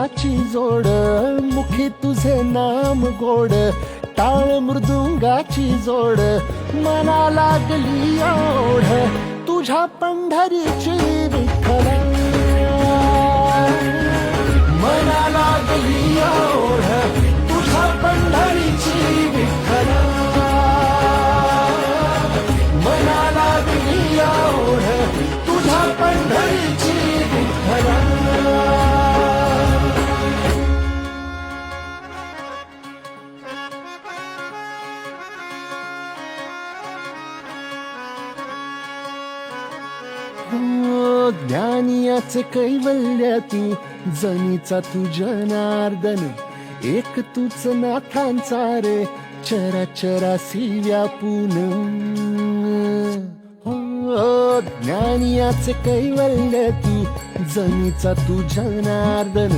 ची जोड मुखी तुझे नाम गोड टाळ मृदुंगाची जोड मना लागली ओढ तुझ्या पंढरीची विठ्ठला मना लागली ओढ तुझ्या पंढरीची विठ्ठला मना लागली ओढ तुझ्या पंढरीची विठ्ठला. ज्ञानियाचे कैवल्याती जनीचा तू जनार्दन एक तूच नाथांचा रे चराचरासी व्यापून. ज्ञानियाचे कैवल्याती जनीचा तू जनार्दन